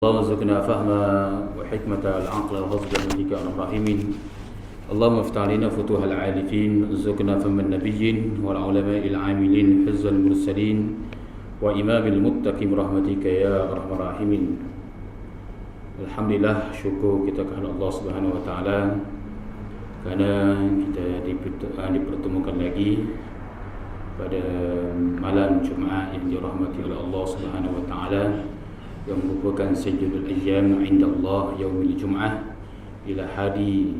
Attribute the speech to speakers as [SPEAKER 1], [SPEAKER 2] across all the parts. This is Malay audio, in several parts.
[SPEAKER 1] اللهم ارزقنا فهما وحكمة العقل والرزق منك يا ارحم الراحمين. اللهم افتح علينا فتوح العارفين، ارزقنا فهم النبيين والعلماء العاملين، حفظ المرسلين وإمام المتقين برحمتك يا ارحم الراحمين. Alhamdulillah, syukur kita kepada Allah Subhanahu Wa Taala kerana kita dipertemukan lagi pada malam Jumaat yang dirahmati oleh Allah Subhanahu Wa Taala, yang merupakan sayyidul ayyam inda Allah yaumil Jum'ah, ila hari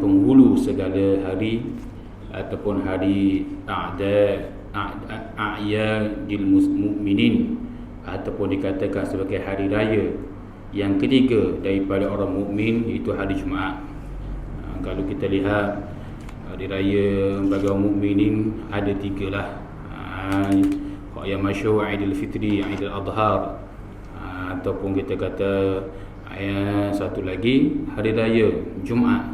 [SPEAKER 1] penghulu segala hari ataupun hari a'yadil mu'minin, ataupun dikatakan sebagai hari raya yang ketiga daripada orang mukmin, iaitu hari Jumaat. Kalau kita lihat hari raya bagi orang mukminin ada tiga lah. Yang masyhur Aidil Fitri, Aidil Adha, ataupun kita kata satu lagi hari raya Jumaat.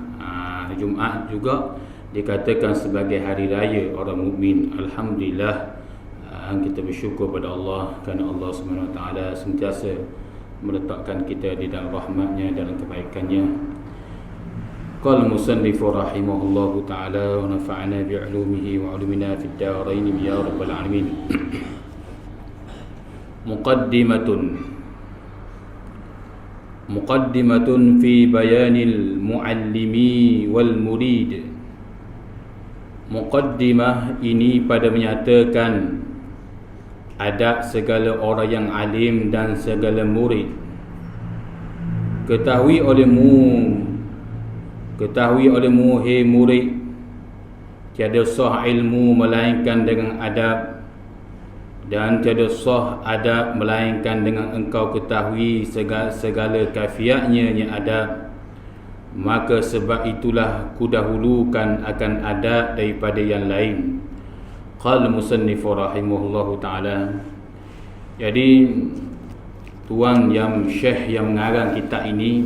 [SPEAKER 1] Jumaat juga dikatakan sebagai hari raya orang mukmin. Alhamdulillah, kita bersyukur pada Allah kerana Allah Subhanahu Wa Taala sentiasa meletakkan kita di dalam rahmatnya, dalam kebaikannya. Qala musannif rahimahullahu taala wa nafa'ana bi 'ulumihi wa 'ulumina fid darain ya rabbal alamin. Muqaddimatun fi bayanil muallimi wal murid. Muqaddimah ini pada menyatakan adab segala orang yang alim dan segala murid. Ketahui olehmu hai murid, tiada sah ilmu melainkan dengan adab, dan tiada sah adab melainkan dengan engkau ketahui segala kafiatnya yang adab. Maka sebab itulah kudahulukan akan adab daripada yang lain. Qala musannif rahimahullahu ta'ala. Jadi tuan yang syekh yang mengarang kitab ini,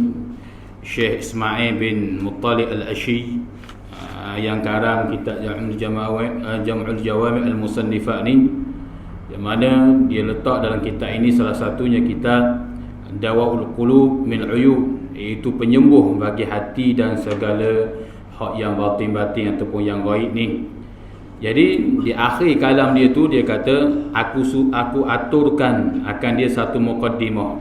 [SPEAKER 1] Syekh Ismail bin Muttalib al-Ashi, yang karang kitab Jam'ul Jawami' al-Musannifat ni, yang mana dia letak dalam kitab ini salah satunya kitab Dawaul Qulub min Uyub, iaitu penyembuh bagi hati dan segala hak yang batin-batin ataupun yang gaib ni. Jadi di akhir kalam dia tu dia kata aku aturkan akan dia satu muqaddimah.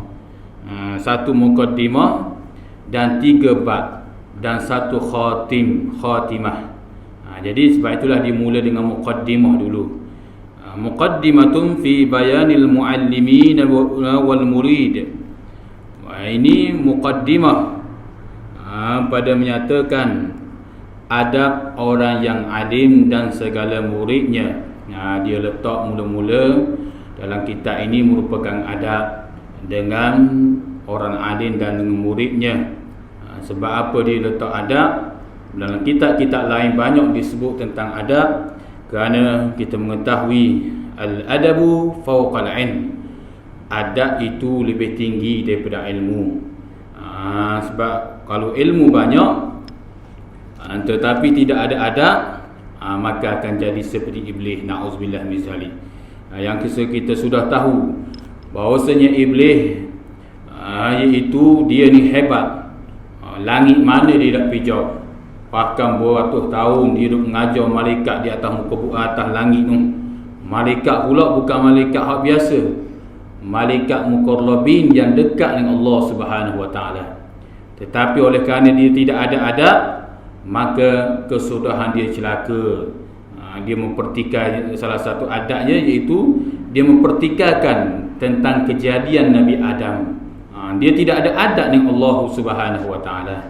[SPEAKER 1] Satu muqaddimah dan 3 bab dan satu khatimah. Jadi sebab itulah dimula dengan muqaddimah dulu. Muqaddimatun fi bayanil muallimin wal murid. Ini muqaddimah pada menyatakan adab orang yang alim dan segala muridnya. Dia letak mula-mula dalam kitab ini merupakan adab dengan orang alim dan dengan muridnya. Sebab apa dia letak adab? Dalam kitab-kitab lain banyak disebut tentang adab, kerana kita mengetahui al-adabu fawqal ilm. Adab itu lebih tinggi daripada ilmu. Sebab kalau ilmu banyak tetapi tidak ada adab, maka akan jadi seperti iblis, na'udzubillah min zalik. Yang kita sudah tahu bahawasanya iblis iaitu dia ni hebat. Langit mana dia nak pijak, bahkan beratus tahun dia duduk mengajar malaikat di atas atas langit tu. Malaikat pula bukan malaikat hak biasa, malaikat muqarrabin yang dekat dengan Allah Subhanahu Wa Taala. Tetapi oleh kerana dia tidak ada adab, maka kesudahan dia celaka. Dia mempertikaikan salah satu adabnya, iaitu dia mempertikaikan tentang kejadian Nabi Adam. Dia tidak ada adab dengan Allah Subhanahu Wa Taala.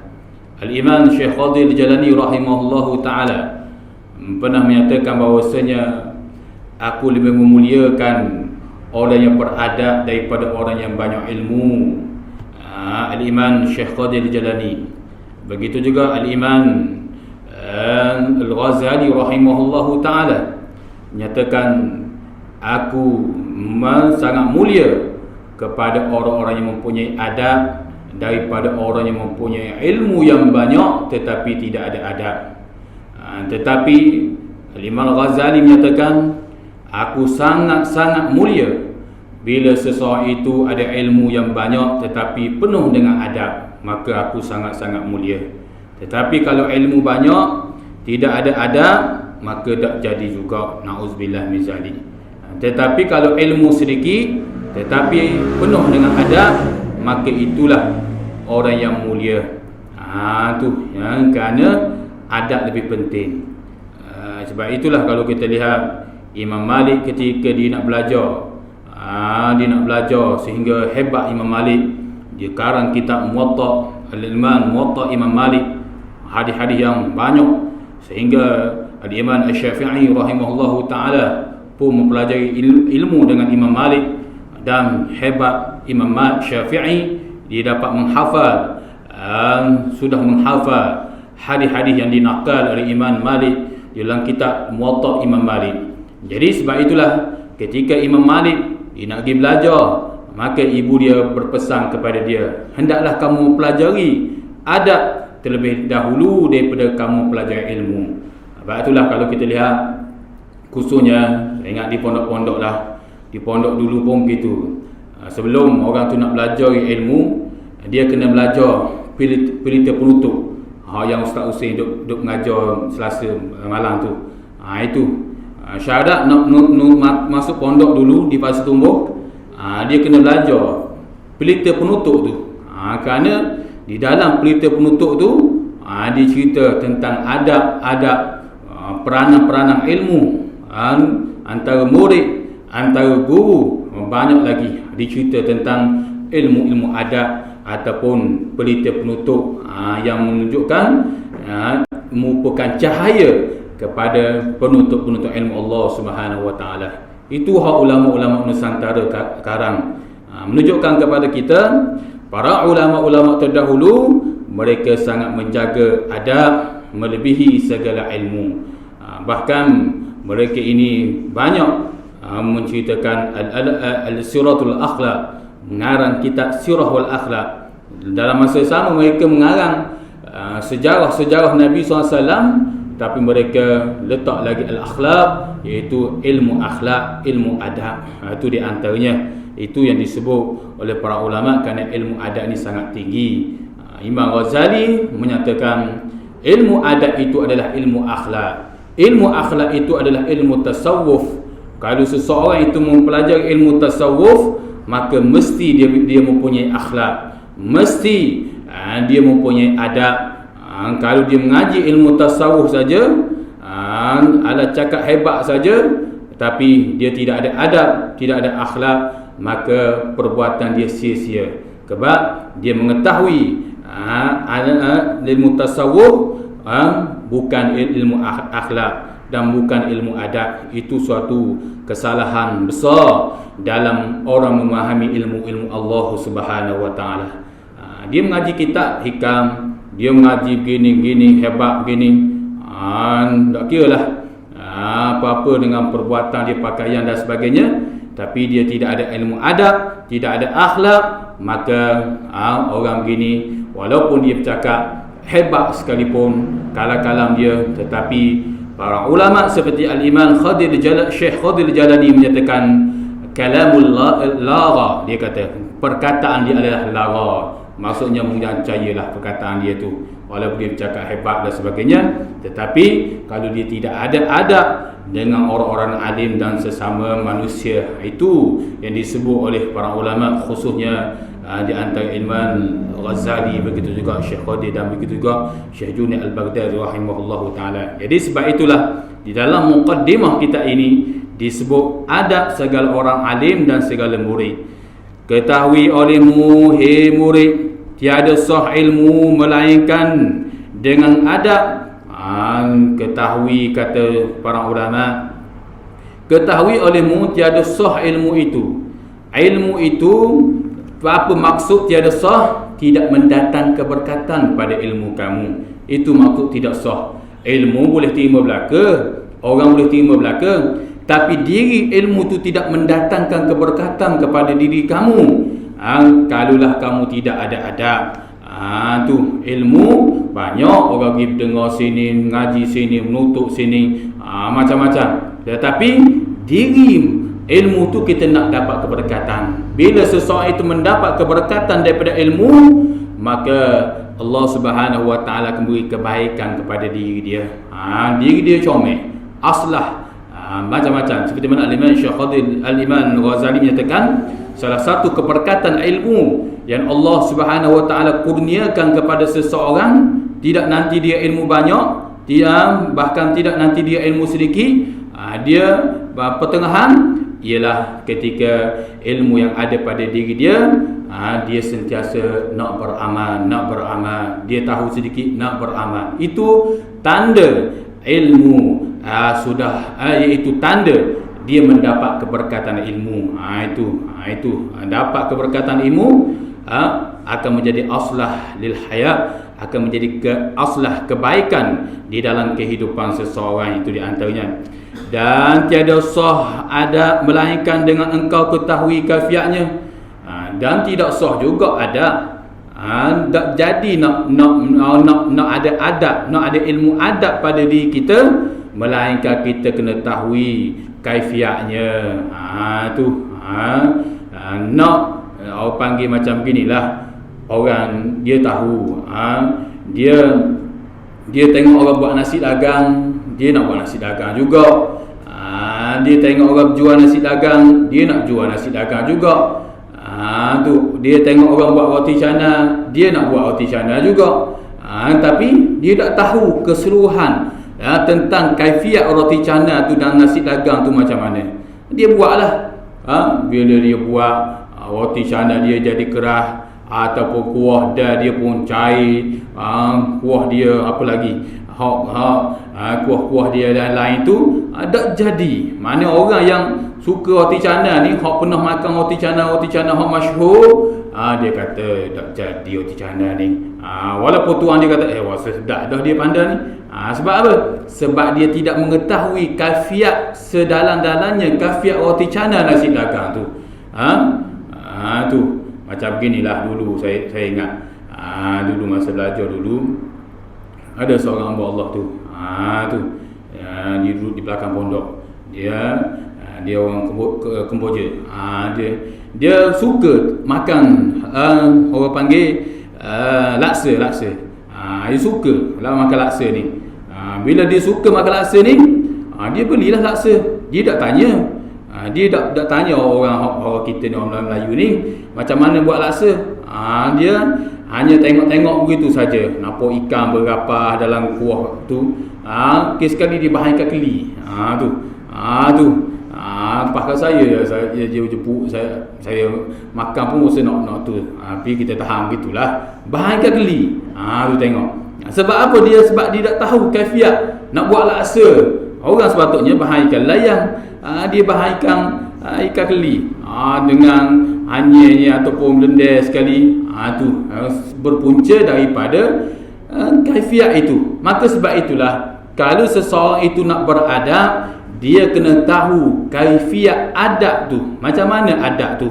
[SPEAKER 1] Al-Imam Syekh Qadir Jalani rahimahullahu taala pernah menyatakan bahawasanya aku lebih memuliakan orang yang beradab daripada orang yang banyak ilmu. Al-Imam Syekh Qadir Jalani. Begitu juga Al-Imam Al-Ghazali rahimahullahu ta'ala menyatakan aku sangat mulia kepada orang-orang yang mempunyai adab daripada orang yang mempunyai ilmu yang banyak tetapi tidak ada adab. Tetapi Al-Imam Al-Ghazali menyatakan aku sangat-sangat mulia Bila seseorang itu ada ilmu yang banyak tetapi penuh dengan adab, maka aku sangat-sangat mulia. Tetapi kalau ilmu banyak tidak ada adab, maka tak jadi juga, na'udzubillah min zalik. Tetapi kalau ilmu sedikit tetapi penuh dengan adab, maka itulah orang yang mulia. Kerana adab lebih penting. Sebab itulah kalau kita lihat Imam Malik ketika dia nak belajar, sehingga hebat Imam Malik. Dia karang kitab Muwatta al-Imam, Muwatta Imam Malik, hadis-hadis yang banyak, sehingga Al-Imam Asy-Syafi'i rahimahullahu ta'ala pun mempelajari ilmu dengan Imam Malik. Dan hebat Imam Syafi'i, dia dapat menghafal, sudah menghafal hadis-hadis yang dinakal oleh Imam Malik dalam kitab Muwatta Imam Malik. Jadi sebab itulah ketika Imam Malik dia nak pergi belajar, maka ibu dia berpesan kepada dia, hendaklah kamu pelajari adab terlebih dahulu daripada kamu pelajari ilmu. Sebab itulah kalau kita lihat, khususnya saya ingat di pondok-pondok lah, di pondok dulu pun begitu. Sebelum orang tu nak belajar ilmu, dia kena belajar pelita penutup, yang Ustaz Hussein duk mengajar Selasa malam tu. Itu syahadat nak masuk pondok dulu di Pasar Tumbuh, dia kena belajar pelita penutup tu. Kerana di dalam pelita penutup tu dia cerita tentang adab-adab, peranan-peranan ilmu antara murid, antara guru. Banyak lagi dicerita tentang ilmu-ilmu adab ataupun pelita penutup yang menunjukkan merupakan cahaya kepada penutup-penutup ilmu Allah Subhanahu wa taala. Itu hak ulama-ulama Nusantara sekarang, menunjukkan kepada kita para ulama-ulama terdahulu mereka sangat menjaga adab melebihi segala ilmu. Bahkan mereka ini banyak menceritakan al-siratul akhlaq, mengarang kitab sirah wal akhlaq. Dalam masa sama mereka mengarang sejarah-sejarah Nabi SAW, tapi mereka letak lagi al-akhlaq, iaitu ilmu akhlak, ilmu adab. Itu di antaranya, itu yang disebut oleh para ulama kerana ilmu adab ini sangat tinggi. Imam Ghazali menyatakan ilmu adab itu adalah ilmu akhlak. Ilmu akhlak itu adalah ilmu tasawuf. Kalau seseorang itu mempelajari ilmu tasawuf, maka mesti dia mempunyai akhlak, mesti dia mempunyai adab. Kalau dia mengaji ilmu tasawuf saja, ala cakap hebat saja, tapi dia tidak ada adab, tidak ada akhlak, maka perbuatan dia sia-sia. Sebab dia mengetahui ilmu tasawuf bukan ilmu akhlak dan bukan ilmu adab. Itu suatu kesalahan besar dalam orang memahami ilmu-ilmu Allah Subhanahu wa taala. Dia mengaji kitab hikam, dia mengaji begini-begini, hebat begini, tak kira lah apa-apa dengan perbuatan dia, pakaian dan sebagainya, tapi dia tidak ada ilmu adab, tidak ada akhlak, maka orang begini walaupun dia bercakap hebat sekalipun, kalam-kalam dia, tetapi para ulama seperti Al-Imam Syekh Khadir Jalani menyatakan kalamul lara, dia kata perkataan dia adalah lara. Maksudnya menyancailah perkataan dia tu, walaupun dia bercakap hebat dan sebagainya, tetapi kalau dia tidak ada adab dengan orang-orang alim dan sesama manusia, itu yang disebut oleh para ulama, khususnya di antara Imam Ghazali, begitu juga Syekh Qadir, dan begitu juga Syekh Junaid Al-Baghdadi rahimahullahu taala. Jadi sebab itulah di dalam muqaddimah kita ini disebut adab segala orang alim dan segala murid. Ketahui olehmu, hei murid, tiada sah ilmu melainkan dengan adab. Ketahui, kata para ulama, ketahui olehmu tiada sah ilmu itu. Ilmu itu, apa maksud tiada sah? Tidak mendatang keberkatan pada ilmu kamu. Itu maksud tidak sah. Ilmu boleh terima belaka, orang boleh terima belaka, tapi diri ilmu itu tidak mendatangkan keberkatan kepada diri kamu. Kalaulah kamu tidak ada adab, tu ilmu banyak orang pergi dengar sini, ngaji sini, menutup sini, macam-macam, tetapi diri Ilmu tu kita nak dapat keberkatan. Bila seseorang itu mendapat keberkatan daripada ilmu, maka Allah Subhanahu Wa Taala akan beri kebaikan kepada diri dia. Diri dia comel, aslah, macam-macam. Seperti mana Al-Imam Syekh Khalil Al-Imam Ghazali menyatakan, salah satu keberkatan ilmu yang Allah Subhanahu Wa Taala kurniakan kepada seseorang, tidak nanti dia ilmu banyak, bahkan tidak nanti dia ilmu sedikit, dia pertengahan, ialah ketika ilmu yang ada pada diri dia, dia sentiasa nak beramal, dia tahu sedikit nak beramal. Itu tanda ilmu iaitu tanda dia mendapat keberkatan ilmu. Itu dapat keberkatan ilmu akan menjadi aslah lil hayat, akan menjadi aslah kebaikan di dalam kehidupan seseorang. Itu di antaranya. Dan tiada sah adab melainkan dengan engkau ketahui kafiatnya, dan tidak sah juga adab. Jadi nak ada adab, nak ada ilmu adab pada diri kita, melainkan kita kena tahui kaifiatnya. Nak orang panggil macam beginilah, orang dia tahu, dia tengok orang buat nasi dagang, dia nak buat nasi dagang juga. Dia tengok orang jual nasi dagang, dia nak jual nasi dagang juga. Dia tengok orang buat roti canai, dia nak buat roti canai juga. Tapi dia tak tahu keseluruhan tentang kaifiat roti canai tu dan nasi dagang tu macam mana. Dia buatlah. Bila dia buat, roti canai dia jadi keras, ataupun kuah dia pun cair, kuah dia apa lagi, kuah-kuah dia dan lain tu tak jadi. Mana orang yang suka roti canai ni, hak pernah makan roti canai hak masyhur, dia kata tak jadi roti canai ni. Walaupun tuan dia kata sedap dah dia pandai ni. Sebab apa? Sebab dia tidak mengetahui kafiat sedalam-dalamnya, kafiat roti canai nasi dagang tu. Tu macam beginilah dulu saya ingat. Dulu masa belajar dulu, ada seorang hamba Allah tu. Dia duduk di belakang pondok. Dia orang Kemboja. Dia suka makan orang panggil laksa. Dia suka lah makan laksa ni. Bila dia suka makan laksa ni, dia belilah laksa. Dia tak tanya. Dia tak tanya orang kita ni, orang Melayu ni, macam mana buat laksa. Dia hanya tengok-tengok begitu saja. Nampak ikan berapah dalam kuah tu. Sekali dia bahankan keli. Tu. Pakar saya jemput saya makan pun rasa nak tu. Tapi kita tahan gitulah. Bahankan keli. Tu tengok. Sebab apa dia? Sebab dia tak tahu kaifiat nak buat laksa. Orang sepatutnya bahankan layang. Dia bahankan ikan keli dengan anyanya ataupun blender sekali. Tu berpunca daripada kaifiat itu. Maka sebab itulah, kalau seseorang itu nak beradab, dia kena tahu kaifiat adab tu. Macam mana adab tu?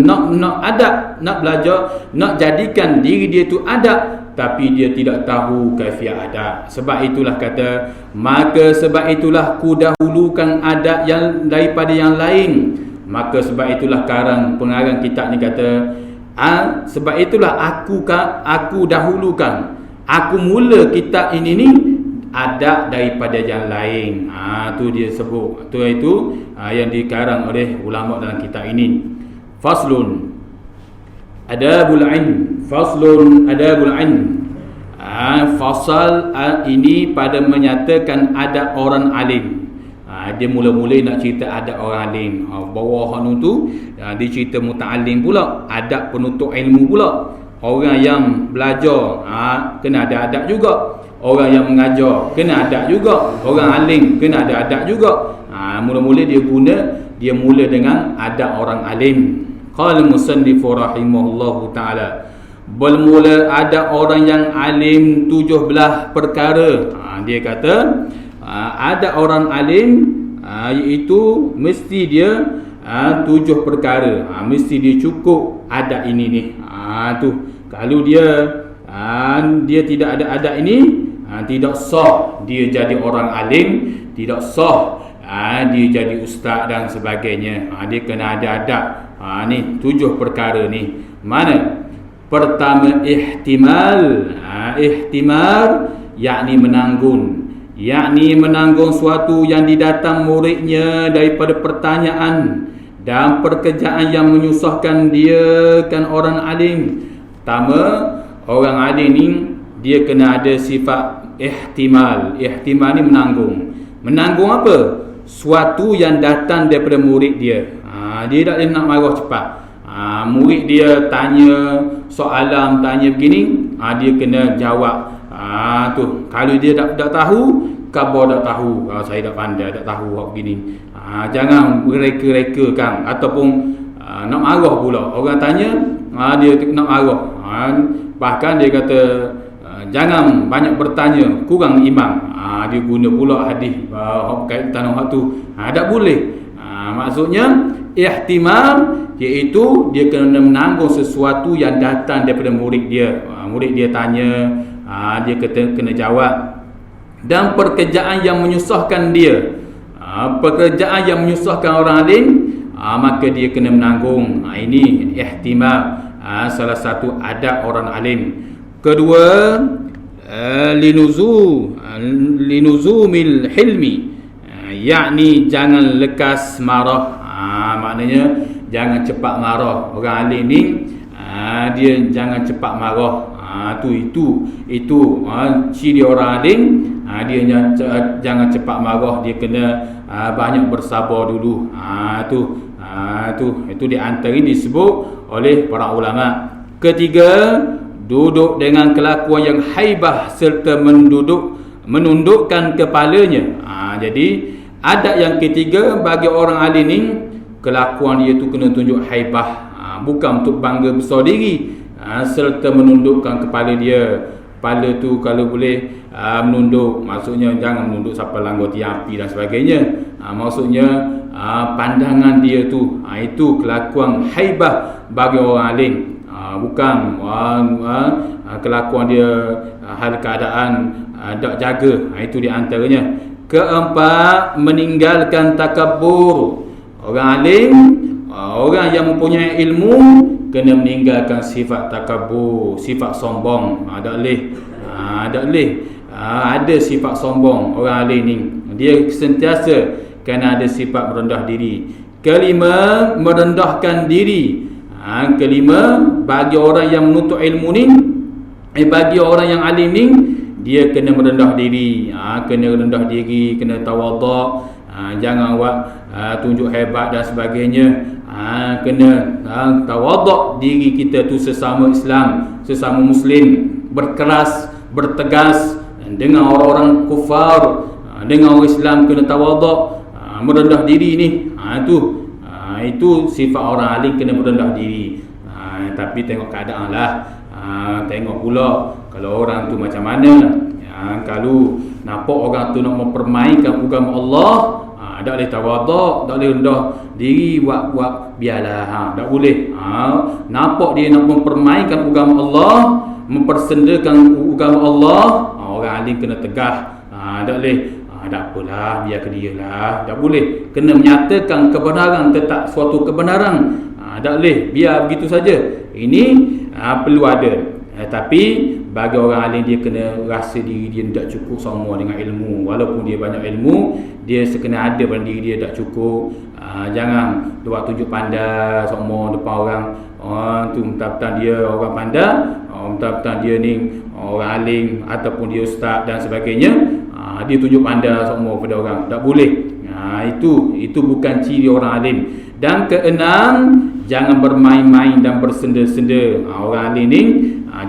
[SPEAKER 1] Nak adab, nak belajar, nak jadikan diri dia tu adab, tapi dia tidak tahu kaifiat adab. Sebab itulah kata, maka sebab itulah ku dahulukan adab yang daripada yang lain. Maka sebab itulah pengarang kitab ni kata, sebab itulah aku dahulukan, aku mula kitab ini ni adab daripada yang lain. Tu dia sebut. Itu yang dikarang oleh ulama dalam kitab ini. Faslun adabul ilm. Fasal ini pada menyatakan adab orang alim. Dia mula-mula nak cerita adab orang alim. Bawah tu dia cerita muta'alim pula, adab penuntut ilmu pula. Orang yang belajar kena ada adab juga. Orang yang mengajar kena adab juga. Orang alim kena ada adab juga. Mula-mula dia mula dengan adab orang alim. Qala musannif rahimahullahu taala, bermula ada orang yang alim 17 perkara. Dia kata ada orang alim iaitu mesti dia 7 perkara. Mesti dia cukup adab ini ni. Tu kalau dia tidak ada adab ini, tidak sah dia jadi orang alim, tidak sah dia jadi ustaz dan sebagainya. Dia kena ada adab. Ni 7 perkara ni. Mana? Pertama, ihtimal. Ihtimal yakni menanggung. Yakni menanggung suatu yang didatang muridnya daripada pertanyaan dan pekerjaan yang menyusahkan dia kan orang alim. Pertama, orang alim ni dia kena ada sifat ihtimal. Ihtimal ni menanggung. Menanggung apa? Suatu yang datang daripada murid dia. Dia tak boleh nak marah cepat. Murid dia tanya soalan, tanya begini, dia kena jawab. Tu kalau dia tak tahu, khabar tak tahu, saya tak pandai, tak tahu hak begini. Jangan mereka-rekakan ataupun nak marah pula. Orang tanya, dia nak marah. Bahkan dia kata jangan banyak bertanya, kurang iman. Dia guna pula hadis berkaitan dengan hak tu. Tak boleh. Maksudnya ihtimam iaitu dia kena menanggung sesuatu yang datang daripada murid dia. Murid dia tanya, dia kena jawab. Dan pekerjaan yang menyusahkan dia, pekerjaan yang menyusahkan orang lain, maka dia kena menanggung. Ini ihtimam, salah satu adab orang alim. Kedua, linuzumil hilmi, yakni jangan lekas marah. Maknanya jangan cepat marah. Orang alim ni dia jangan cepat marah. Itu ciri orang alim. Dia jangan cepat marah. Dia kena banyak bersabar dulu. Itu di antara disebut oleh para ulama. Ketiga, duduk dengan kelakuan yang haibah serta menundukkan kepalanya. Jadi adab yang ketiga bagi orang alim ni, kelakuan dia tu kena tunjuk haibah, bukan untuk bangga besar diri, serta menundukkan kepala dia. Kepala tu kalau boleh menunduk, maksudnya jangan menunduk sampai langgar tiang api dan sebagainya. Maksudnya pandangan dia tu, itu kelakuan haibah bagi orang alim. Bukan kelakuan dia hal keadaan tak jaga. Itu di antaranya. Keempat, meninggalkan takabur. Orang alim, orang yang mempunyai ilmu, kena meninggalkan sifat takabur, sifat sombong. Tak boleh. Ada sifat sombong orang alim ni. Dia sentiasa kena ada sifat merendah diri. Kelima, merendahkan diri. Kelima, bagi orang yang menuntut ilmu ni, bagi orang yang alim ni, dia kena merendah diri. Kena rendah diri, kena tawaduk. Jangan tunjuk hebat dan sebagainya. Kena tawaduk diri kita tu sesama Islam, sesama Muslim, berkeras, bertegas dengan orang-orang kufar. Dengan orang Islam kena tawaduk, merendah diri ni. Itu sifat orang alim, kena merendah diri. Tapi tengok keadaan lah. Tengok pula kalau orang tu macam mana. Kalau nampak orang tu nak mempermainkan agama Allah, tak boleh tawaduk, tak boleh rendah diri, buat biarlah. Tak boleh. Nampak dia nak mempermainkan agama Allah, mempersendakan agama Allah, orang alim kena tegah. Tak boleh. Tak apalah, biar ke dia lah. Tak boleh. Kena menyatakan kebenaran, tetap suatu kebenaran. Tak boleh biar begitu saja. Ini perlu ada. Tapi bagi orang alim, dia kena rasa diri dia tak cukup semua dengan ilmu. Walaupun dia banyak ilmu, dia sekena ada pada diri dia tak cukup. Jangan buat tunjuk pandai semua depan orang. Tu mentang-mentang dia orang pandai, mentang-mentang dia ni orang alim ataupun dia ustaz dan sebagainya, dia tunjuk pandai semua pada orang. Tak boleh. Itu bukan ciri orang alim. Dan keenam, jangan bermain-main dan bersenda-senda. Orang alim ni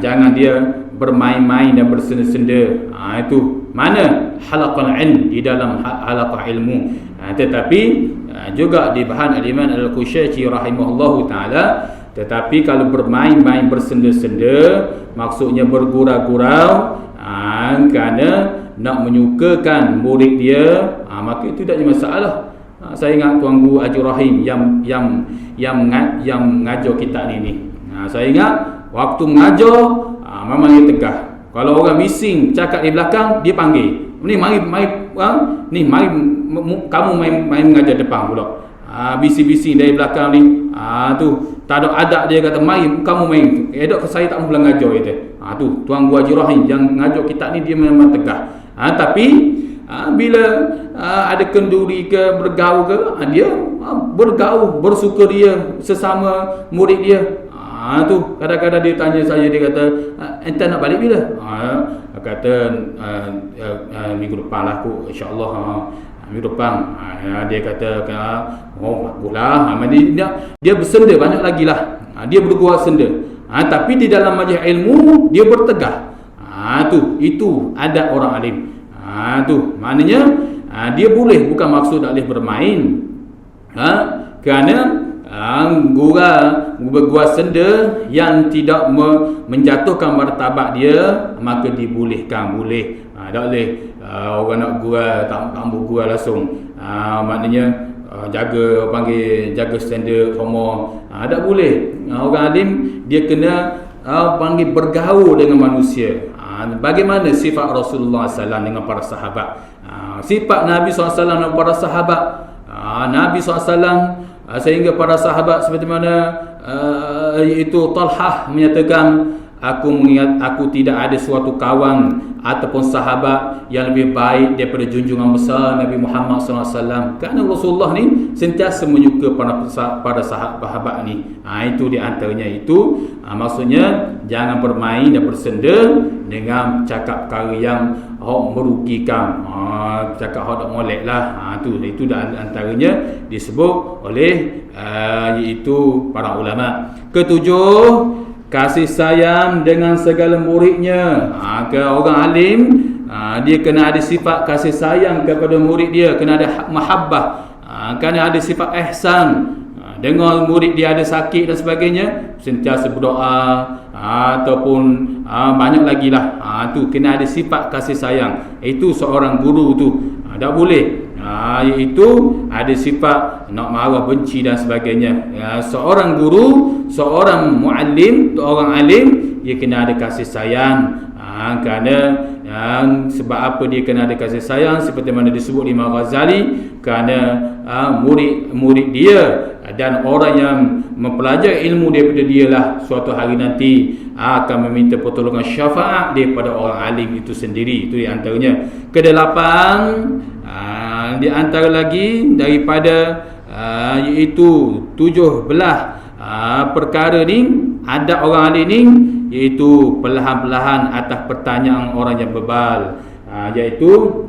[SPEAKER 1] jangan dia bermain-main dan bersenda-senda. Itu mana halaqah ilm, di dalam halaqah ilmu. Tetapi juga di bahan al-Imam Al-Qushayri rahimahullahu taala, tetapi kalau bermain-main bersenda-senda, maksudnya bergurau-gurau kerana nak menyukakan murid dia, maka itu tak ada masalah. Saya ingat Tuan Guru Haji Rahim yang mengajar kitab ni. Saya ingat waktu mengajar, memang dia tegah. Kalau orang bising cakap di belakang, dia panggil. Ni mari kamu main mengajar depan pula. Bisi-bisi dari belakang ni. Tu tak ada adab, dia kata main, kamu main. Edok saya tak boleh ngajar itu. Tu tuan guru Haji Rahim yang ngajar kita ni dia memang tegah. Tapi bila ada kenduri ke bergaul ke, dia bergaul, bersukaria sesama murid dia. Tu kadang-kadang dia tanya saya, dia kata ente nak balik bila? Kata minggu depan lah aku, insya-Allah. Minggu depan. Dia kata baguslah. Dia bersenda banyak lagi lah. Dia bergurau senda. Tapi di dalam majlis ilmu dia bertegah. Itu ada orang alim. Tu maknanya dia boleh, bukan maksud tak boleh bermain. Kerana bergurau senda yang tidak menjatuhkan martabat dia, maka dibolehkan, boleh. Tak boleh orang nak gurau tak bergurau langsung. Maknanya jaga standard formal. Tak boleh. Orang alim dia kena panggil bergaul dengan manusia. Bagaimana sifat Rasulullah SAW dengan para sahabat? Sifat Nabi SAW dengan para sahabat. Nabi SAW sehingga para sahabat seperti mana iaitu Talhah menyatakan, aku tidak ada suatu kawan ataupun sahabat yang lebih baik daripada junjungan besar Nabi Muhammad SAW. Kerana Rasulullah ni sentiasa menyuka para sahabat ni. Itu di antaranya itu. Maksudnya jangan bermain dan bersenda dengan cakap perkara yang merugikan. Cakap tak molek lah. Itu di antaranya disebut oleh iaitu para ulama. Ketujuh, kasih sayang dengan segala muridnya. Ke orang alim, dia kena ada sifat kasih sayang kepada murid dia, kena ada mahabbah, kena ada sifat ihsan. Dengar murid dia ada sakit dan sebagainya, sentiasa berdoa, ataupun banyak lagi lah. Tu kena ada sifat kasih sayang. Itu seorang guru tu. Tak boleh iaitu ada sifat nak marah, benci dan sebagainya. Seorang guru, seorang muallim, orang alim, dia kena ada kasih sayang. Kerana sebab apa dia kena ada kasih sayang? Seperti mana disebut Imam Ghazali, kerana murid dia dan orang yang mempelajari ilmu daripada dialah suatu hari nanti akan meminta pertolongan syafaat daripada orang alim itu sendiri. Itu di antaranya. Kedelapan, di antara lagi daripada iaitu 17 perkara ni, ada orang alim ni, iaitu perlahan-lahan atas pertanyaan orang yang bebal. Iaitu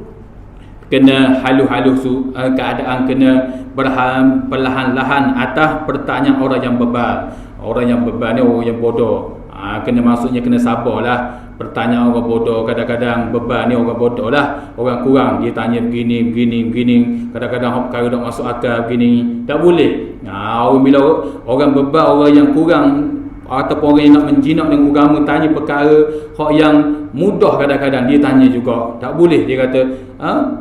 [SPEAKER 1] kena halu-halu keadaan, kena perlahan-lahan atas pertanyaan orang yang bebal. Orang yang bebal ni orang yang bodoh. Kena maksudnya kena sabarlah. Pertanyaan orang bodoh, kadang-kadang bebal ni orang bodoh lah, orang kurang, dia tanya begini, kadang-kadang perkara tak masuk akal begini. Tak boleh. Bila orang bebal, orang yang kurang ataupun orang yang nak menjinak dengan agama tanya perkara hak yang mudah, kadang-kadang dia tanya juga. Tak boleh. Dia kata,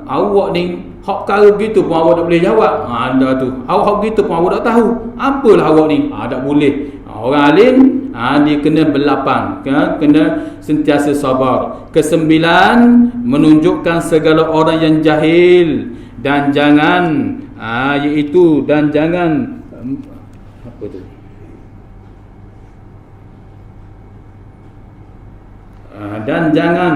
[SPEAKER 1] awak ni hak perkara begitu pun awak tak boleh jawab. Anda tu, awak begitu pun awak tak tahu. Apalah awak ni? Tak boleh. Orang alim dia kena berlapang, kena sentiasa sabar. Kesembilan, menunjukkan segala orang yang jahil dan jangan iaitu dan jangan apa tu? Dan jangan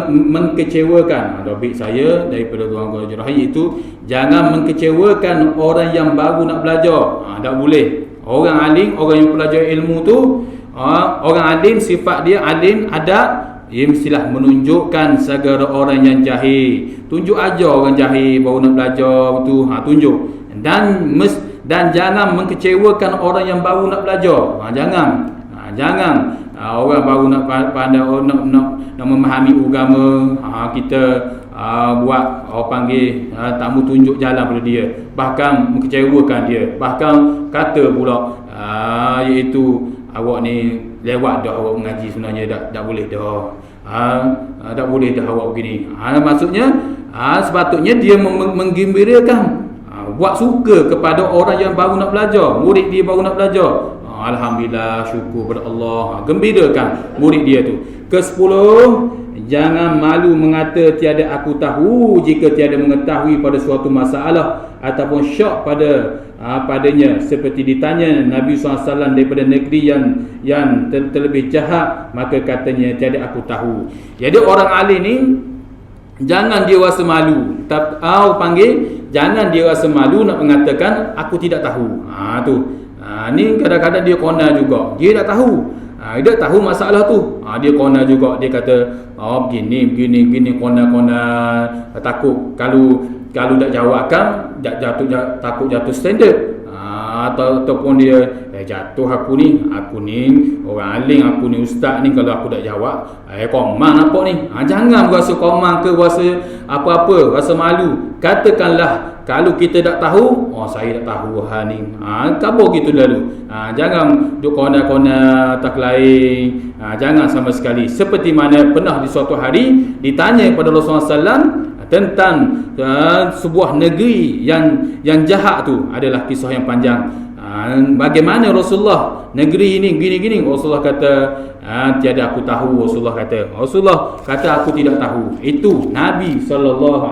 [SPEAKER 1] mengkecewakan. Topik saya daripada Tuan Guru Haji Rahim itu, jangan mengkecewakan orang yang baru nak belajar. Tak boleh. Orang alim, orang yang belajar ilmu tu, orang alim, sifat dia alim, adab, dia mestilah menunjukkan segala orang yang jahil. Tunjuk aja orang jahil baru nak belajar tu, tunjuk. Dan jangan mengkecewakan orang yang baru nak belajar. Jangan orang baru nak pandai, nak memahami agama, kita buat orang panggil tamu, tunjuk jalan pada dia, bahkan mengecewakan dia, bahkan kata pula iaitu awak ni lewat dah, awak mengaji sebenarnya tak boleh dah, tak boleh dah awak begini. Maksudnya sepatutnya dia menggembirakan, buat suka kepada orang yang baru nak belajar, murid dia baru nak belajar. Alhamdulillah, syukur kepada Allah. Gembirakan murid dia tu. Ke-10, jangan malu mengata tiada aku tahu jika tiada mengetahui pada suatu masalah ataupun syak padanya, seperti ditanya Nabi SAW daripada negeri yang terlebih jahat, maka katanya tiada aku tahu. Jadi orang alim ni jangan dia rasa malu, jangan dia rasa malu nak mengatakan aku tidak tahu. Ni kadang-kadang dia kona juga, dia tak tahu. Dia tahu masalah tu, dia kona juga, dia kata begini kona takut kalau tak jawab kan takut jatuh standard, ataupun dia jatuh aku ni orang alim, aku ni ustaz ni, kalau aku tak jawab komang apa ni. Jangan rasa komang ke rasa apa-apa, rasa malu. Katakanlah kalau kita tak tahu, saya tak tahu ni. Kabur gitu lalu. Jangan duk kona-kona tak lain. Jangan sama sekali. Seperti mana pernah di suatu hari ditanya kepada Rasulullah SAW tentang sebuah negeri yang jahat tu. Adalah kisah yang panjang. Bagaimana Rasulullah negeri ini gini-gini. Rasulullah kata tiada aku tahu. Rasulullah kata aku tidak tahu. Itu Nabi SAW.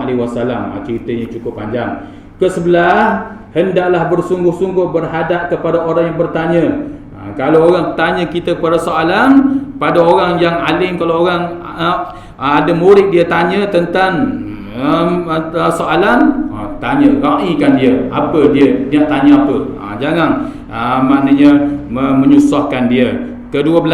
[SPEAKER 1] Ceritanya cukup panjang. Ke-11, hendaklah bersungguh-sungguh berhadap kepada orang yang bertanya. Kalau orang tanya kita pada soalan, pada orang yang alim, kalau orang ada murid dia tanya tentang soalan, tanya, raikan dia apa dia nak tanya apa. Jangan maknanya menyusahkan dia. Ke-12,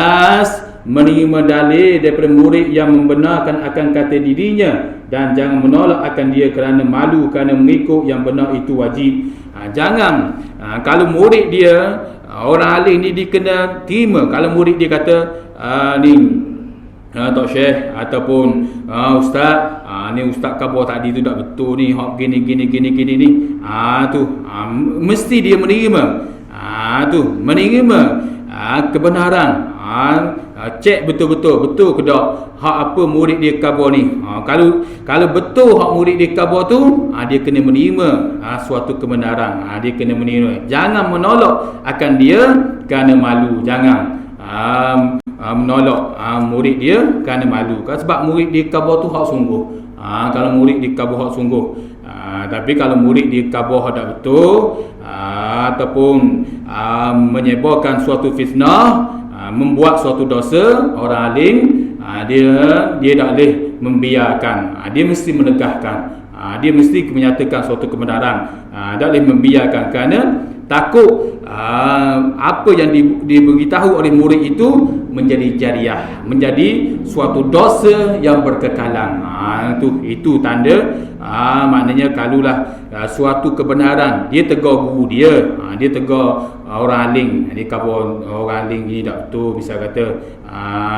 [SPEAKER 1] menerima dalil daripada murid yang membenarkan akan kata dirinya, dan jangan menolak akan dia kerana malu kerana mengikut yang benar itu wajib. Jangan kalau murid dia orang alim ni, dia kena terima. Kalau murid dia kata Tok Syekh ataupun ustaz, ni ustaz khabar tadi tu tak betul ni, hak gini ni, mesti dia menerima. Menerima kebenaran. Cek betul ke tak hak apa murid dia khabar ni. Kalau betul hak murid dia khabar tu, dia kena menerima suatu kebenaran. Dia kena menerima. Jangan menolak akan dia kerana malu. Jangan menolak murid dia kerana malu. Sebab murid dia khabar tu hak sungguh. Kalau murid dia khabar hak sungguh. Tapi kalau murid dia khabar hak tak betul, ataupun menyebarkan suatu fitnah, membuat suatu dosa, orang alim dia tak boleh membiarkan. Dia mesti menegahkan. Dia mesti menyatakan suatu kebenaran. Tak boleh membiarkan kerana takut apa yang diberitahu oleh murid itu menjadi jariah, menjadi suatu dosa yang berkekalan. Itu tanda maknanya kalaulah suatu kebenaran, dia tegur guru dia, dia tegur orang alim, dia khabar orang alim ni tak betul, bisa kata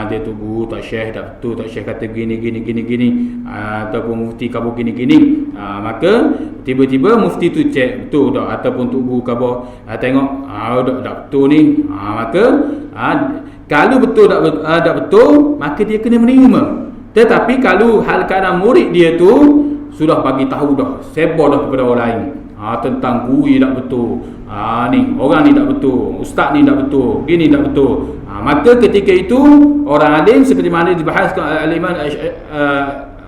[SPEAKER 1] dia tu guru tak syekh tak betul, tak syekh kata gini ataupun mufti khabar gini, maka tiba-tiba mufti tu cek betul tak, ataupun tu guru khabar tengok tak betul ni, maka kalau betul tak betul, maka dia kena menerima. Tetapi kalau hal keadaan murid dia tu sudah bagi tahu dah, sebar dah kepada orang lain tentang guru ni tak betul, ni orang ni tak betul, ustaz ni tak betul, gini tak betul, maka ketika itu orang alim seperti mana dibahaskan al-Imam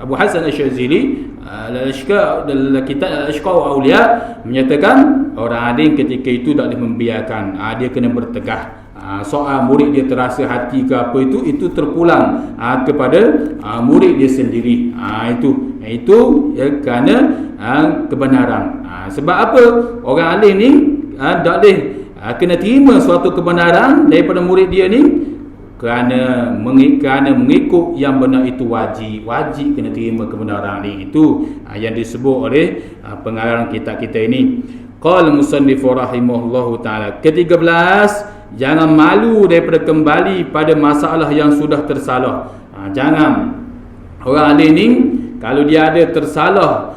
[SPEAKER 1] Abu Hasan Asy-Syadzili dalam kitab Al-Ashqa wa Awliya, menyatakan orang alim ketika itu tak boleh membiarkan, dia kena bertegah. Soal murid dia terasa hati ke apa, itu terpulang kepada murid dia sendiri. Itu ya, kerana kebenaran. Sebab apa? Orang alim ni tak boleh kena terima suatu kebenaran daripada murid dia ni kerana mengikut yang benar itu wajib kena terima kebenaran ni. Itu yang disebut oleh pengarang kitab kita ini. Qala musannif rahimahullahu taala. Ke-13, jangan malu daripada kembali pada masalah yang sudah tersalah. Jangan orang alim ni kalau dia ada tersalah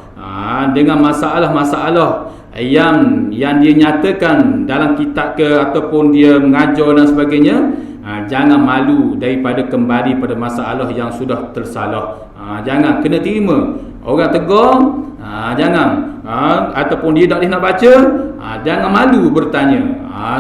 [SPEAKER 1] dengan masalah-masalah yang dia nyatakan dalam kitab ke ataupun dia mengajar dan sebagainya, jangan malu daripada kembali pada masalah yang sudah tersalah. Jangan, kena terima. Orang tegur, jangan, ataupun dia tak boleh nak baca, jangan malu bertanya.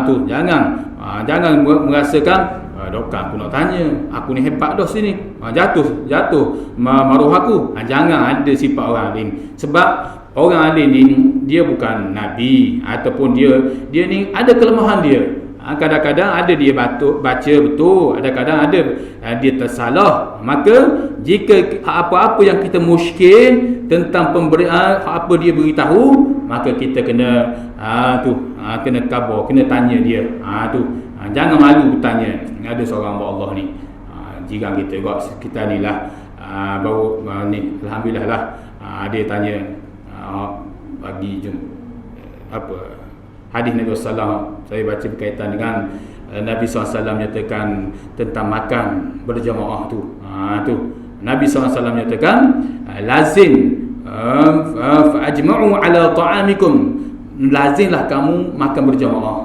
[SPEAKER 1] Tu jangan. Jangan merasakan doktor, aku nak tanya, aku ni hebat dah sini, jatuh maruh aku. Jangan ada sifat orang alim. Sebab orang alim ni dia bukan nabi, ataupun dia ni ada kelemahan dia. Kadang-kadang ada dia baca betul, kadang-kadang ada dia tersalah. Maka jika apa-apa yang kita muskil tentang pemberian apa dia beritahu, maka kita kena kena khabar, kena tanya dia. Jangan malu bertanya. Ada seorang hamba Allah ni, jiran kita ni lah, baru ni alhamdulillah lah, dia tanya bagi hadis Nabi SAW. Saya baca berkaitan dengan Nabi SAW menyatakan tentang makan berjamaah tu. Nabi SAW menyatakan lazim fa'ajma'u ala ta'amikum, lazimlah kamu makan berjamaah.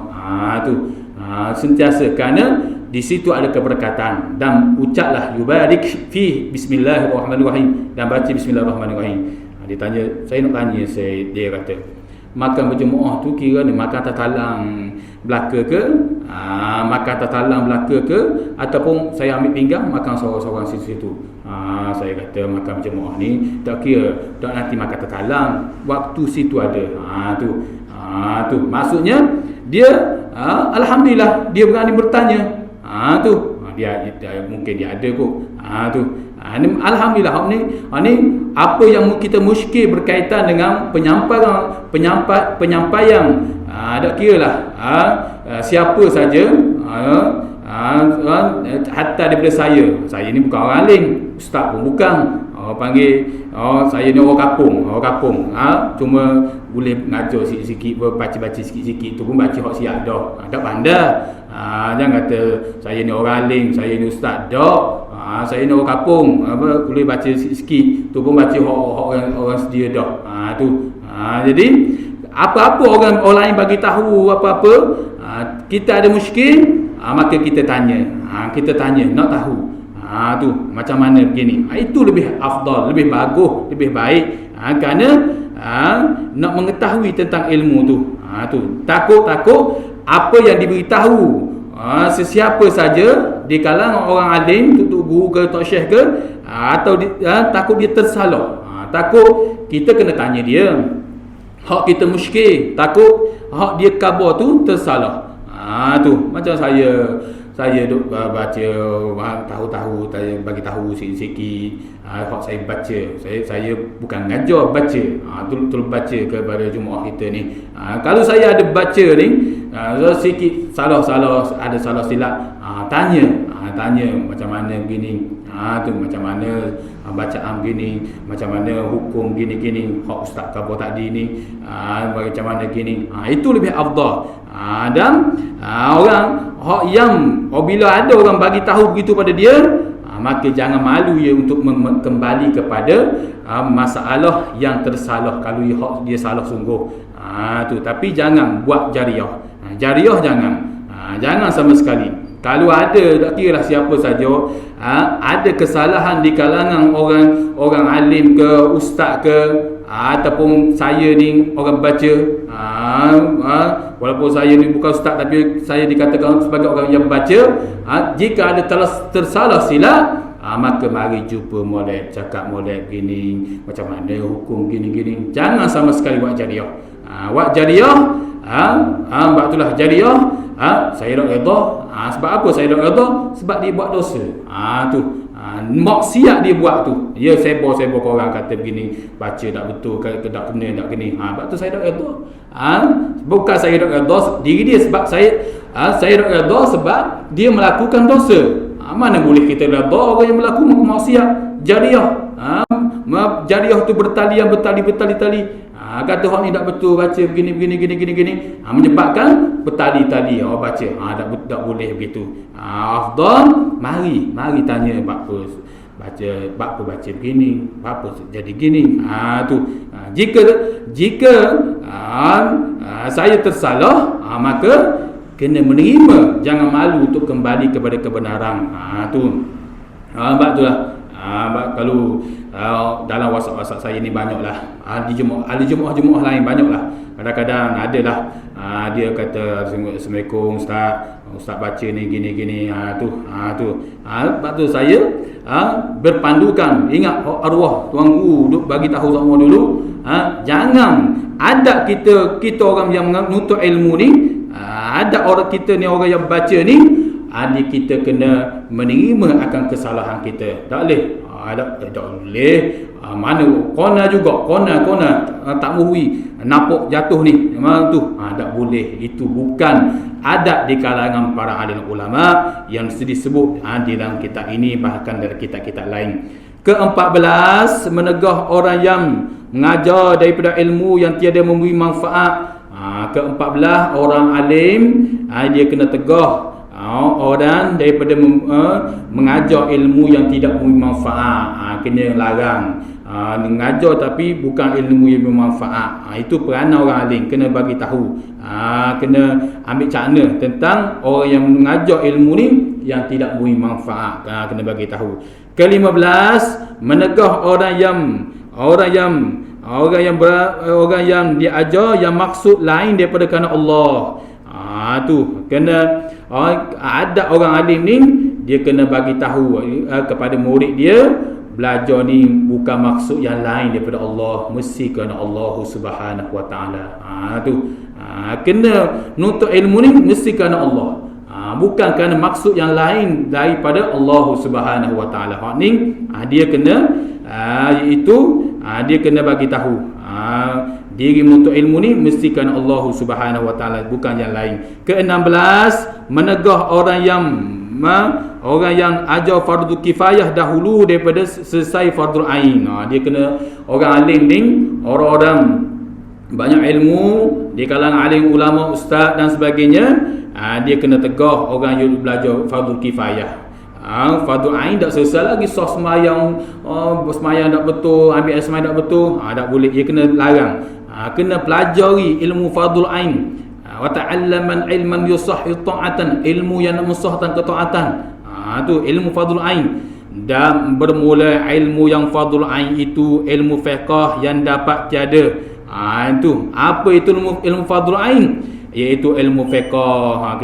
[SPEAKER 1] Sentiasa, kerana di situ ada keberkatan, dan ucaplah yubarik fi bismillahirrahmanirrahim, dan baca bismillahirrahmanirrahim. Dia tanya, saya nak tanya, dia kata makan berjemaah tu kira ni makan atas talang belaka ke, makan atas talang belaka ke, ataupun saya ambil pinggang makan seorang-seorang situ. Saya kata makan berjemaah ni tak kira, tak nanti makan atas talang, waktu situ ada. Tu maksudnya dia alhamdulillah dia berani bertanya. Dia mungkin dia ada kot. Alhamdulillah ni apa yang kita muskil berkaitan dengan penyampaian, tak kiralah siapa saja, hatta daripada saya ni bukan orang alim, ustaz pun bukan, panggil saya ni orang kampung, cuma boleh ngajar sikit-sikit, baca-baca sikit-sikit, tu pun baca hak siap dah, tak pandai. Jangan kata saya ni orang alim, saya ni ustaz, dak. Saya ni orang kampung, boleh baca sikit-sikit, tu pun baca hak orang sedia dah. Jadi apa-apa orang lain bagi tahu apa-apa, kita ada muskil, maka kita tanya, nak tahu. Tu macam mana begini. Itu lebih afdal, lebih bagus, lebih baik. Kerana nak mengetahui tentang ilmu tu. Takut apa yang diberitahu sesiapa saja di kalangan orang alim, tutup guru ke tok syekh ke, atau takut dia tersalah. Takut kita kena tanya dia. Hak kita muskil, takut hak dia khabar tu tersalah. Tu macam saya duk baca, tahu bagi tahu sikit-sikit. Hak saya baca, saya bukan ngajar baca, betul-betul baca kepada jemaah kita ni. Kalau saya ada baca ni, sikit salah, ada salah silap, tanya macam mana begini, tu macam mana bacaan begini, macam mana hukum gini, hak ustaz khabar tadi ni, macam mana gini. Itu lebih afdal. Dan orang hak yang bila ada orang bagi tahu begitu pada dia, maka jangan malu ya untuk kembali kepada masalah yang tersalah kalau dia salah sungguh. Tapi jangan buat jariah. Jariah jangan sama sekali. Kalau ada, tak kira lah siapa saja, ada kesalahan di kalangan orang alim ke, ustaz ke, ataupun saya ni orang baca, walaupun saya ni bukan ustaz tapi saya dikatakan sebagai orang yang baca, jika ada tersalah silap, maka mari jumpa molek, cakap molek gini, macam mana hukum gini. Jangan sama sekali buat jariah. Buat jariah, sebab itulah jariah, saya tak redha. Sebab apa saya tak redha? Sebab dia buat dosa. Maksiat dia buat tu. Dia sebo ke orang kata begini, baca tak betul, tak kena, tak kena. Sebab tu saya tak redha. Bukan saya tak redha diri dia, sebab saya tak redha sebab dia melakukan dosa. Mana boleh kita redha orang yang melakukan maksiat. Jariah. Jariah tu bertali. Kata hak ni tak betul, baca begini, menyebabkan bertali-tali baca. Tak boleh begitu. Afdal, mari tanya apa baca, baca begini, apa jadi gini. Jika saya tersalah, maka kena menerima, jangan malu untuk kembali kepada kebenaran. Sebab itulah kalau dalam WhatsApp saya ni banyaklah. Ahli Jumaah lain banyaklah. Kadang-kadang adalah dia kata Assalamualaikum Ustaz baca ni gini-gini. Lepas tu saya berpandukan, ingat arwah Tuan Guru duk bagi tahu semua dulu, jangan adab kita orang yang menuntut ilmu ni, adab orang kita ni, orang yang baca ni, kita kena menerima akan kesalahan kita. Tak boleh mana kona juga kona tak murui napok jatuh ni memang tu tak boleh. Itu bukan adab di kalangan para alim ulama yang disebut di dalam kitab ini, bahkan dari kitab-kitab lain. Ke-14, menegah orang yang mengajar daripada ilmu yang tiada memberi manfaat. Ke-14, orang alim dia kena tegah orang daripada mengajar ilmu yang tidak memberi manfaat. Kena larang. Mengajar tapi bukan ilmu yang bermanfaat. Itu peranan orang alim, kena bagi tahu. Kena ambil cakna tentang orang yang mengajar ilmu ni yang tidak memberi manfaat. Kena bagi tahu. Ke-15, menegah orang yang diajar yang maksud lain daripada kerana Allah. Tu kena adab orang alim ni, dia kena bagi tahu kepada murid dia, belajar ni bukan maksud yang lain daripada Allah, mesti kerana Allah Subhanahu Wa Taala. Kena menuntut ilmu ni mesti kerana Allah, bukan kerana maksud yang lain daripada Allah Subhanahu Wa Taala. Hak ni dia kena dia kena bagi tahu diri menuntut ilmu ni mesti kerana Allah Subhanahu Wa Taala, bukan yang lain. Ke-16, menegah orang yang ajar fardu kifayah dahulu daripada selesai fardu ain. Dia kena, orang alim ni, orang-orang banyak ilmu di kalangan alim ulama, ustaz dan sebagainya, dia kena tegah orang yang belajar fardu kifayah. Fardu ain tak selesai lagi, sah semayang, semayang tak betul, ambil air semayang tak betul, tak boleh. Dia kena larang. Kena pelajari ilmu fardul ain. Wa ta'allaman ilman yusahhi ta'atan, ilmu yang mensahkan ketaatan. Tu ilmu fardul ain. Dan bermula ilmu yang fardul ain itu ilmu fiqh yang dapat tiada. Itu apa itu ilmu fardul ain? Iaitu ilmu fiqh.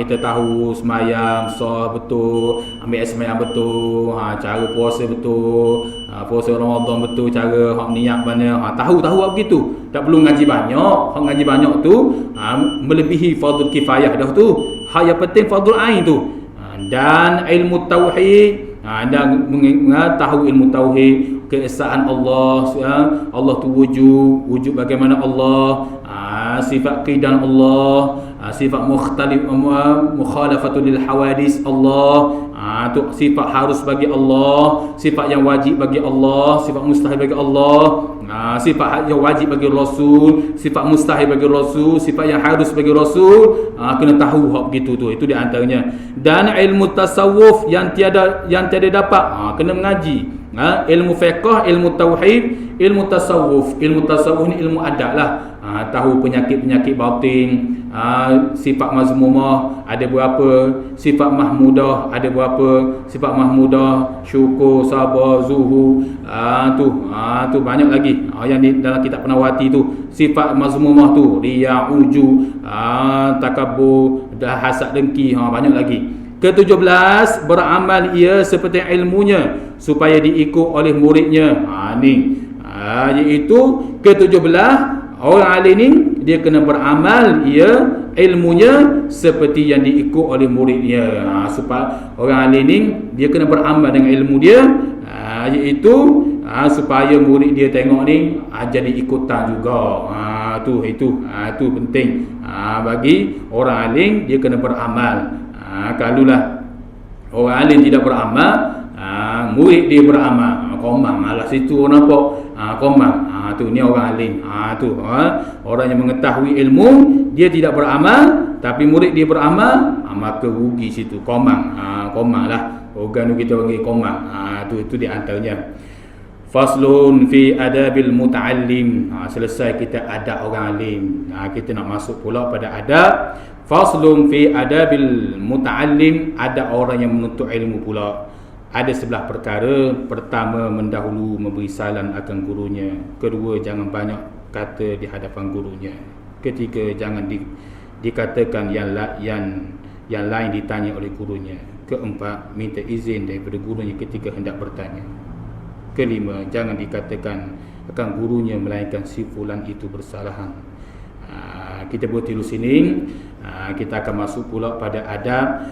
[SPEAKER 1] Kita tahu semayang sah betul, ambil semayang betul, cara puasa betul, puasa Ramadan betul, cara niat mana, tahu apa begitu. Tak perlu ngaji banyak. Hak ngaji banyak tu melebihi fardhu kifayah dah tu. Hak yang penting fardhu ain tu. Dan ilmu tauhid, dan tahu ilmu tauhid, keesaan Allah, Allah tu wujud bagaimana Allah, sifat qidan Allah, sifat mukhalafatul lil hawadis Allah, tu sifat harus bagi Allah, sifat yang wajib bagi Allah, sifat mustahil bagi Allah, sifat yang wajib bagi Rasul, sifat mustahil bagi Rasul, sifat yang harus bagi Rasul. Kena tahu hak begitu tu. Itu di antaranya. Dan ilmu tasawuf yang tiada dapat, kena mengaji. Ilmu fiqh, ilmu tauhid, ilmu tasawuf. Ilmu tasawuf ni ilmu adab lah. Tahu penyakit-penyakit batin, sifat mazmumah ada berapa, sifat mahmudah ada berapa, sifat mahmudah syukur, sabar, zuhud, tu banyak lagi yang di dalam kitab Penawati tu. Sifat mazmumah tu riya, ujub, takabur, hasad, dengki, banyak lagi. Ke-17, beramal ia seperti ilmunya supaya diikut oleh muridnya. Iaitu ke-17, orang alim ni dia kena beramal ia ilmunya seperti yang diikut oleh muridnya. Supaya orang alim ni dia kena beramal dengan ilmu dia, iaitu supaya murid dia tengok ni jadi ikutan juga. Itu penting. Bagi orang alim dia kena beramal. Kalulah orang alim tidak beramal, murid dia beramal, komang malah situ nampak komang. Tu ni orang alim. Orang yang mengetahui ilmu dia tidak beramal tapi murid dia beramal, maka rugi situ, komang. Komang lah organ kita panggil komang. Itu di antaranya. Faslun fi adabil muta'allim. Selesai kita adab orang alim. Kita nak masuk pula pada adab. Faslun fi adabil muta'allim, ada orang yang menuntut ilmu pula. ada sebelah perkara. Pertama, mendahulu memberi salam akan gurunya. Kedua, jangan banyak kata di hadapan gurunya. Ketiga, jangan dikatakan yang lain ditanya oleh gurunya. Keempat, minta izin daripada gurunya ketika hendak bertanya. Kelima, jangan dikatakan akan gurunya melainkan si fulan itu bersalahan. Kita berhenti dulu sini. Kita akan masuk pula pada adab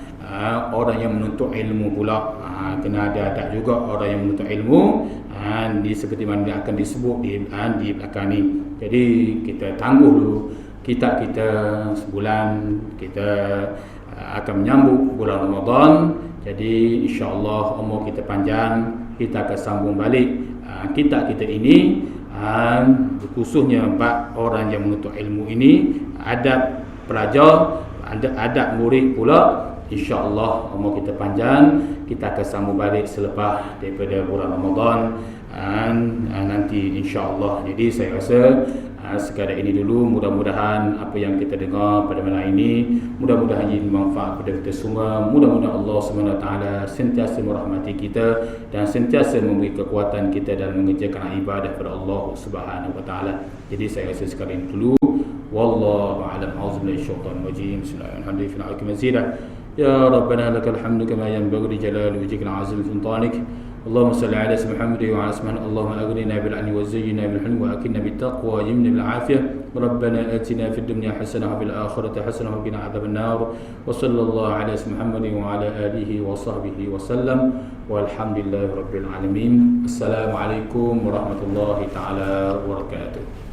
[SPEAKER 1] orang yang menuntut ilmu pula. Kena ada adab juga orang yang menuntut ilmu, seperti mana akan disebut di belakang ni. Jadi kita tangguh dulu kita sebulan. Kita akan menyambut bulan Ramadan. Jadi insya-Allah umur kita panjang, kita akan sambung balik kita ini, khususnya bab orang yang menuntut ilmu ini, adab pelajar, adab murid pula. InsyaAllah umur kita panjang, kita akan sambung balik selepas daripada bulan Ramadan nanti insyaAllah. Jadi saya rasa sekadar ini dulu. Mudah-mudahan apa yang kita dengar pada malam ini, mudah-mudahan jadi manfaat kepada kita semua. Mudah-mudahan Allah SWT sentiasa merahmati kita dan sentiasa memberi kekuatan kita dalam mengerjakan ibadah kepada Allah SWT. Jadi saya rasa sekadar ini dulu. Wallahu a'lam. Auzubillahi minasyaitonir rajim. Bismillahirrahmanirrahim. Ya Rabbana lakal hamdu kama yanbaghi li jalali wajhika al-'azim fi sultanik. اللهم صل على سيدنا محمد وعلى سيدنا اللهم أغننا بالعلم وزينا بالحلم وأكرمنا بالتقوى وجمنا بالعافية. ربنا آتنا في الدنيا حسنة وفي الآخرة حسنة وقنا عذاب النار. وصلى الله على سيدنا محمد وعلى آله وصحبه وسلم والحمد لله رب العالمين. السلام عليكم ورحمة الله تعالى وبركاته.